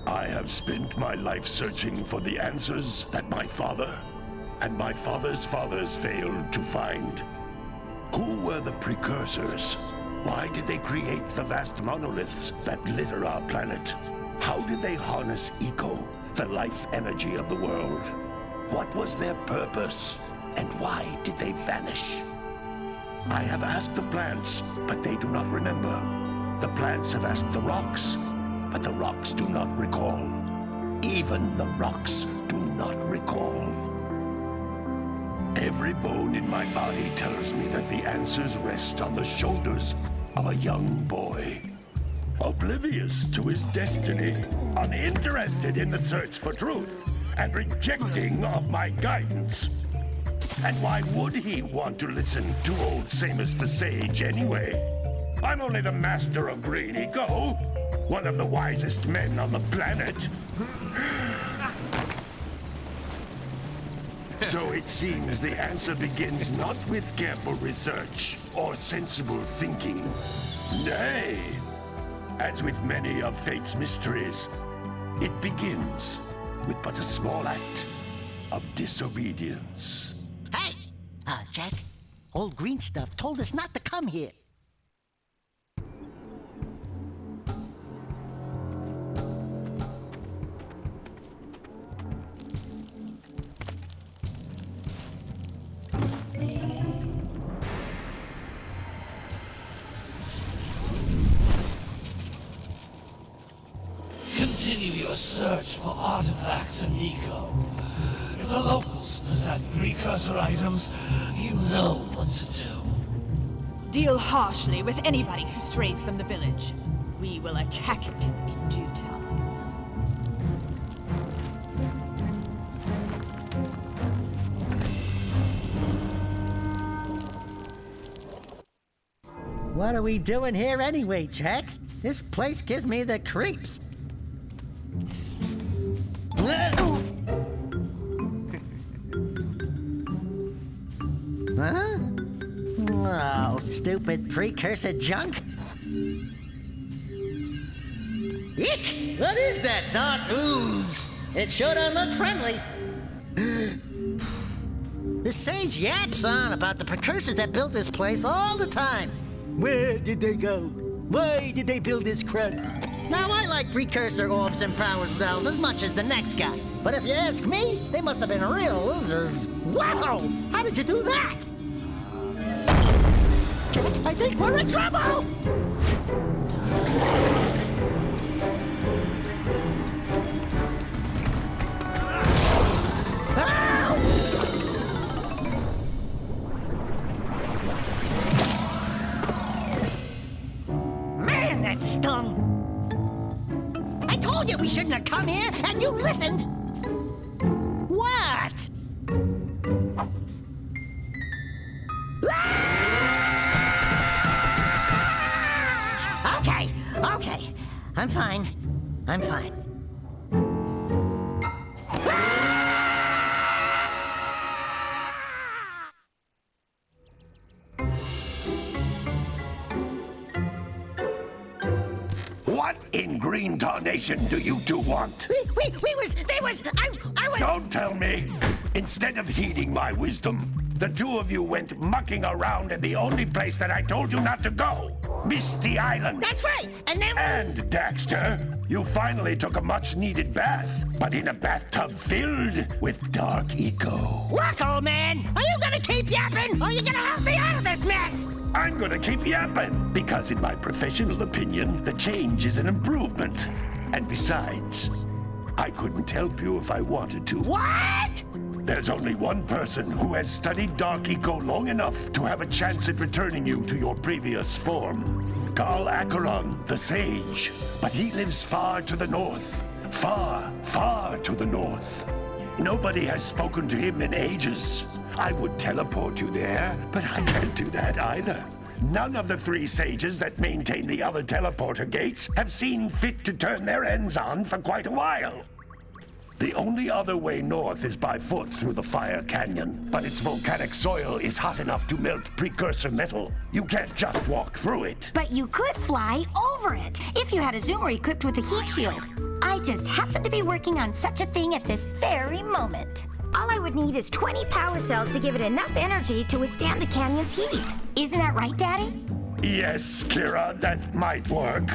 I have spent my life searching for the answers that my father and my father's fathers failed to find. Who were the Precursors? Why did they create the vast monoliths that litter our planet? How did they harness eco, the life energy of the world? What was their purpose? And why did they vanish? I have asked the plants, but they do not remember. The plants have asked the rocks, but the rocks do not recall. Even the rocks do not recall. Every bone in my body tells me that the answers rest on the shoulders of a young boy. Oblivious to his destiny, uninterested in the search for truth, and rejecting of my guidance. And why would he want to listen to old Samus the Sage anyway? I'm only the master of green eco, one of the wisest men on the planet. So it seems the answer begins not with careful research or sensible thinking. Nay, as with many of fate's mysteries, it begins with but a small act of disobedience. Hey! Jack, old green stuff told us not to come here. Continue your search for artifacts and eco. If the locals possess precursor items, you know what to do. Deal harshly with anybody who strays from the village. We will attack it in due time. What are we doing here anyway, Jack? This place gives me the creeps. Huh? Oh, stupid precursor junk. Eek! What is that dark ooze? It sure don't look friendly. The sage yaps on about the precursors that built this place all the time. Where did they go? Why did they build this crud? Now, I like precursor orbs and power cells as much as the next guy. But if you ask me, they must have been real losers. Wow! How did you do that? Jack, I think we're in trouble! Man, that stung! I told you we shouldn't have come here, and you listened! What? Okay. I'm fine. What in green tarnation do you two want? They was, I was... Don't tell me! Instead of heeding my wisdom, the two of you went mucking around in the only place that I told you not to go! Misty Island! That's right, and then... And, Daxter, you finally took a much-needed bath, but in a bathtub filled with dark eco. Look, old man, are you gonna keep yapping, or are you gonna help me out of this mess? I'm gonna keep yapping, because in my professional opinion, the change is an improvement. And besides, I couldn't help you if I wanted to. What? There's only one person who has studied Dark Eco long enough to have a chance at returning you to your previous form. Carl Acheron, the Sage. But he lives far to the north. Far, far to the north. Nobody has spoken to him in ages. I would teleport you there, but I can't do that either. None of the three sages that maintain the other teleporter gates have seen fit to turn their ends on for quite a while. The only other way north is by foot through the Fire Canyon, but its volcanic soil is hot enough to melt precursor metal. You can't just walk through it. But you could fly over it if you had a zoomer equipped with a heat shield. I just happen to be working on such a thing at this very moment. All I would need is 20 power cells to give it enough energy to withstand the canyon's heat. Isn't that right, Daddy? Yes, Kira, that might work.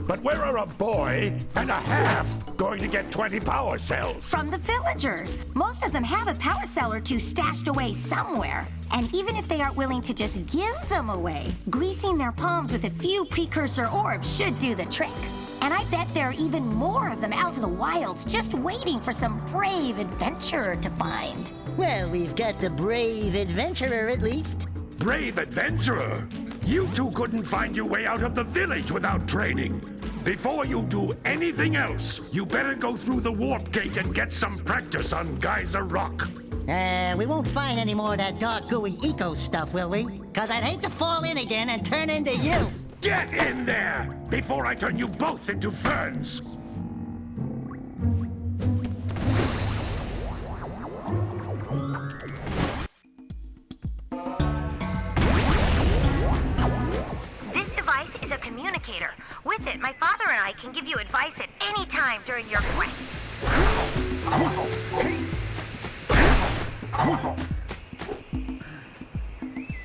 But where are a boy and a half going to get 20 power cells? From the villagers. Most of them have a power cell or two stashed away somewhere. And even if they aren't willing to just give them away, greasing their palms with a few precursor orbs should do the trick. And I bet there are even more of them out in the wilds just waiting for some brave adventurer to find. Well, we've got the brave adventurer at least. Brave adventurer? You two couldn't find your way out of the village without training. Before you do anything else, you better go through the warp gate and get some practice on Geyser Rock. We won't find any more of that dark gooey eco stuff, will we? 'Cause I'd hate to fall in again and turn into you. Get in there before I turn you both into ferns. This device is a communicator. With it, my father and I can give you advice at any time during your quest.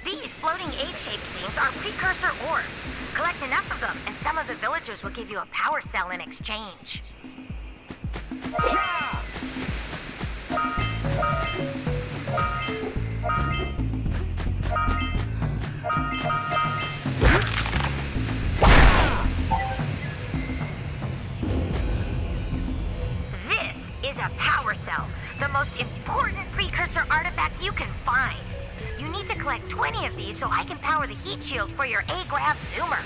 These floating egg-shaped things are precursor orbs. Collect enough of them, and some of the villagers will give you a power cell in exchange. This is a power cell, the most important precursor artifact you can find. You need to collect 20 of these so I can power the heat shield for your A-Grab zoomer.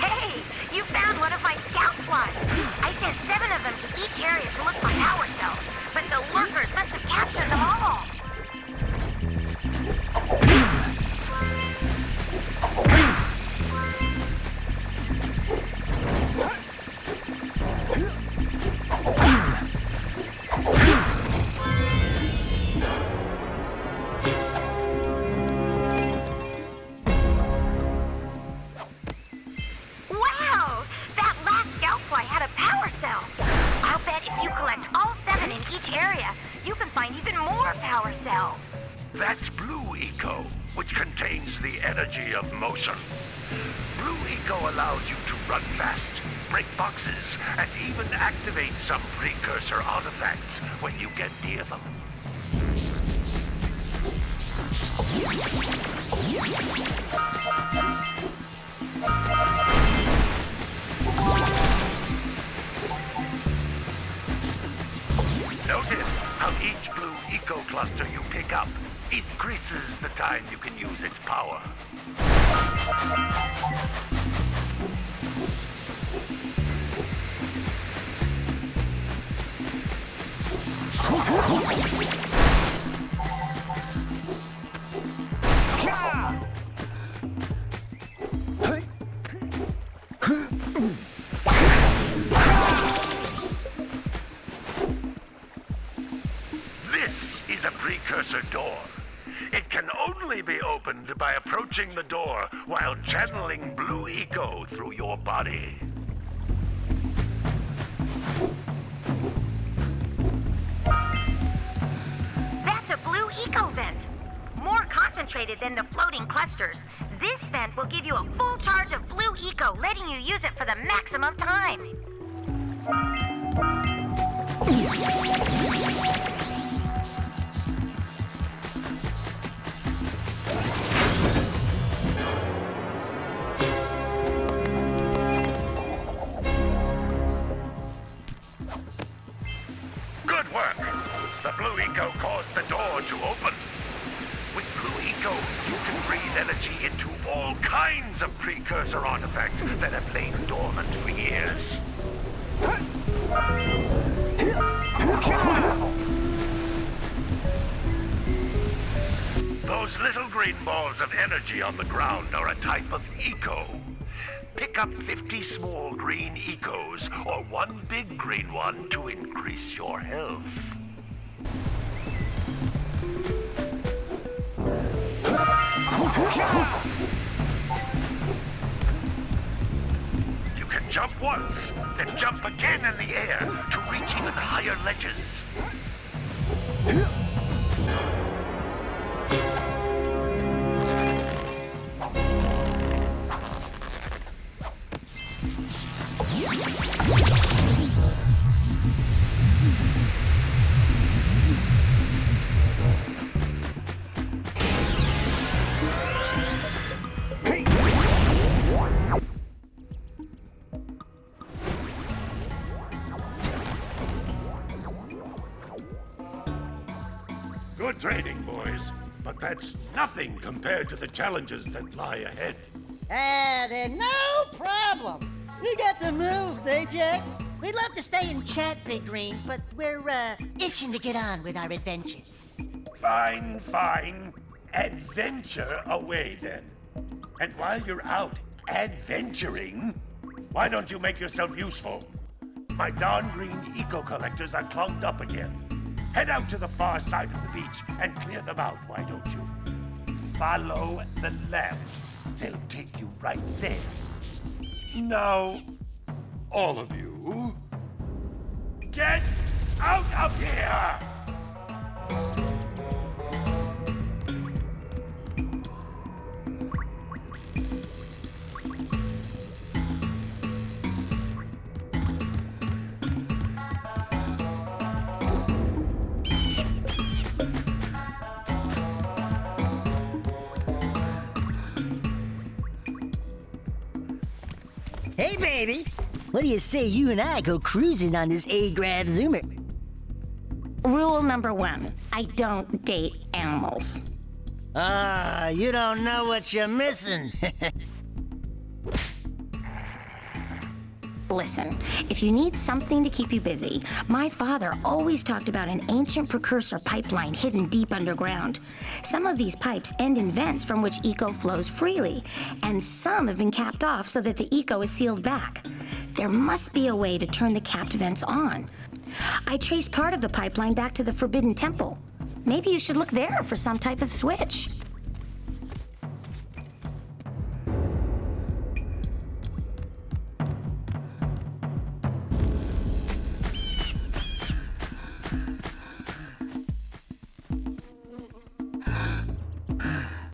Hey, you found one of my scout flies. I sent 7 of them to each area to look for power cells, but the lurkers must have captured them all. Wow! That last scout fly had a power cell. I'll bet if you collect all 7 in each area, you can find even more power cells. That's Blue Eco, which contains the energy of motion. Blue Eco allows you to run fast, break boxes, and even activate some precursor artifacts when you get near them. Notice how each Blue Eco cluster you pick up increases the time you can use its power. This is a precursor door. It can only be opened by approaching the door while channeling Blue Eco through your body. That's a Blue Eco vent. More concentrated than the floating clusters. This vent will give you a full charge of Blue Eco, letting you use it for the maximum time. Good work! The Blue Eco caused the door to open. With Blue Eco, you can breathe energy into all kinds of precursor artifacts that have lain dormant for years. Those little green balls of energy on the ground are a type of eco. Pick up 50 small green ecos or one big green one to increase your health. You can jump once, then jump again in the air to reach even higher ledges. Good training, boys, but that's nothing compared to the challenges that lie ahead. Then no problem. We got the moves, eh, Jak? We'd love to stay and chat, Big Green, but we're, itching to get on with our adventures. Fine, fine. Adventure away, then. And while you're out adventuring, why don't you make yourself useful? My darn green eco-collectors are clogged up again. Head out to the far side of the beach and clear them out, why don't you? Follow the lamps. They'll take you right there. Now, all of you, get out of here! Hey, baby. What do you say you and I go cruising on this A-Grav Zoomer? Rule number 1, I don't date animals. Ah, you don't know what you're missing. Listen, if you need something to keep you busy, my father always talked about an ancient precursor pipeline hidden deep underground. Some of these pipes end in vents from which eco flows freely, and some have been capped off so that the eco is sealed back. There must be a way to turn the capped vents on. I traced part of the pipeline back to the Forbidden Temple. Maybe you should look there for some type of switch.